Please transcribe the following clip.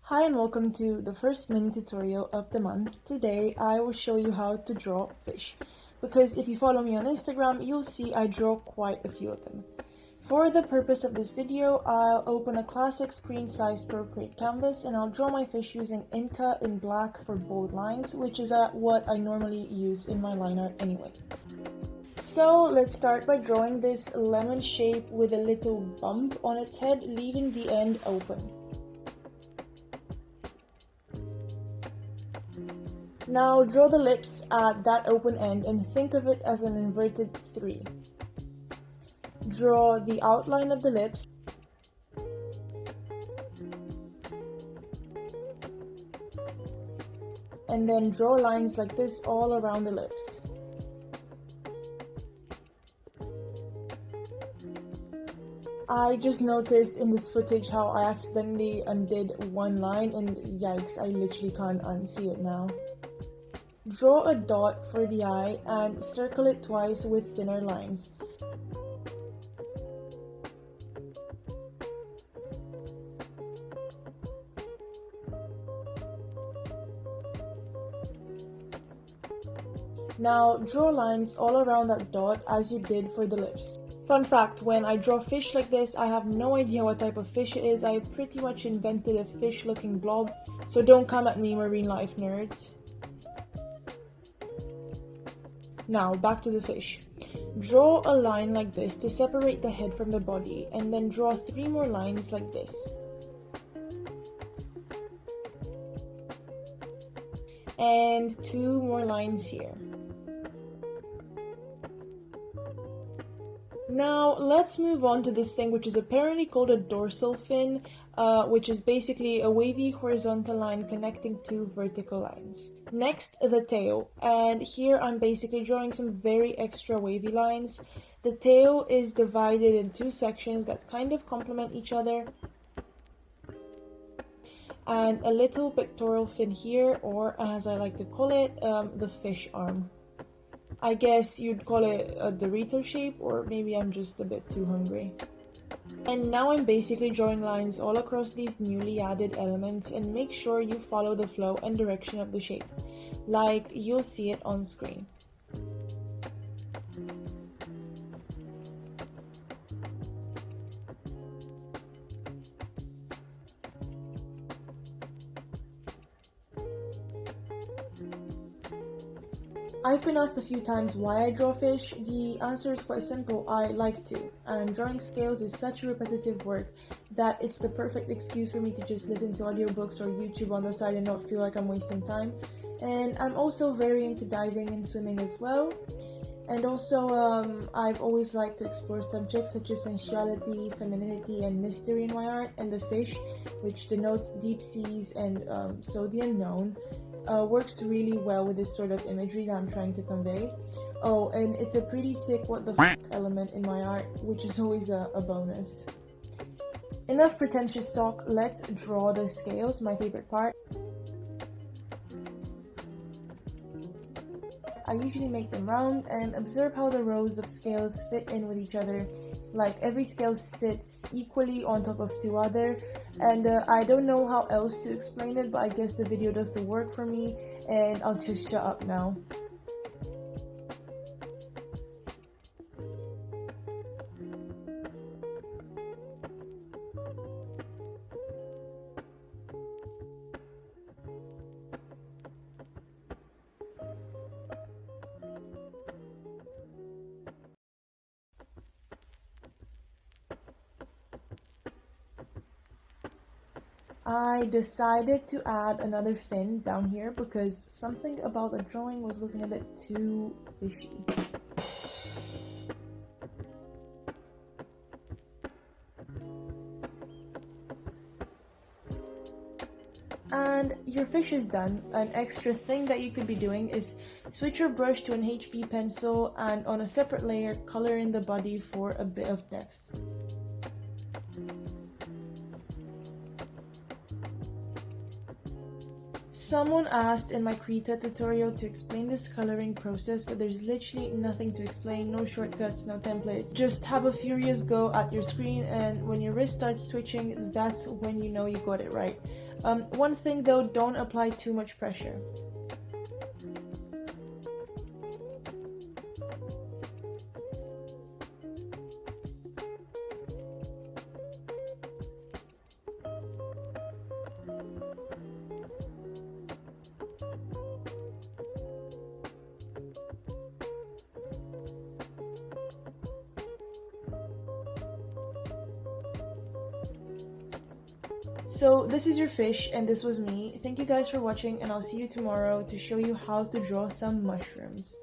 Hi and welcome to the first mini tutorial of the month. Today I will show you how to draw fish, because if you follow me on Instagram you'll see I draw quite a few of them. For the purpose of this video, I'll open a classic screen-sized Procreate canvas and I'll draw my fish using Inca in black for bold lines, which is what I normally use in my line art anyway. So let's start by drawing this lemon shape with a little bump on its head, leaving the end open. Now draw the lips at that open end and think of it as an inverted 3. Draw the outline of the lips and then draw lines like this all around the lips. I just noticed in this footage how I accidentally undid one line and yikes, I literally can't unsee it now. Draw a dot for the eye and circle it twice with thinner lines. Now draw lines all around that dot as you did for the lips. Fun fact, when I draw fish like this, I have no idea what type of fish it is. I pretty much invented a fish looking blob, so don't come at me, marine life nerds. Now back to the fish. Draw a line like this to separate the head from the body, and then draw 3 more lines like this. And 2 more lines here. Now let's move on to this thing which is apparently called a dorsal fin, which is basically a wavy horizontal line connecting 2 vertical lines. Next, the tail, and here I'm basically drawing some very extra wavy lines. The tail is divided in 2 sections that kind of complement each other, and a little pectoral fin here, or as I like to call it, the fish arm. I guess you'd call it a Dorito shape, or maybe I'm just a bit too hungry. And now I'm basically drawing lines all across these newly added elements, and make sure you follow the flow and direction of the shape, like you'll see it on screen. I've been asked a few times why I draw fish. The answer is quite simple: I like to, and drawing scales is such a repetitive work that it's the perfect excuse for me to just listen to audiobooks or YouTube on the side and not feel like I'm wasting time. And I'm also very into diving and swimming as well. And also, I've always liked to explore subjects such as sensuality, femininity, and mystery in my art, and the fish, which denotes deep seas and so the unknown, works really well with this sort of imagery that I'm trying to convey. Oh, and it's a pretty sick what the f element in my art, which is always a bonus. Enough pretentious talk, let's draw the scales, my favorite part. I usually make them round and observe how the rows of scales fit in with each other. Like every scale sits equally on top of 2 other, and I don't know how else to explain it, but I guess the video does the work for me, and I'll just shut up now. I decided to add another fin down here because something about the drawing was looking a bit too fishy. And your fish is done. An extra thing that you could be doing is switch your brush to an HB pencil and on a separate layer color in the body for a bit of depth. Someone asked in my Krita tutorial to explain this coloring process, but there's literally nothing to explain, no shortcuts, no templates. Just have a furious go at your screen, and when your wrist starts twitching, that's when you know you got it right. One thing though, don't apply too much pressure. So this is your fish and this was me. Thank you guys for watching, and I'll see you tomorrow to show you how to draw some mushrooms.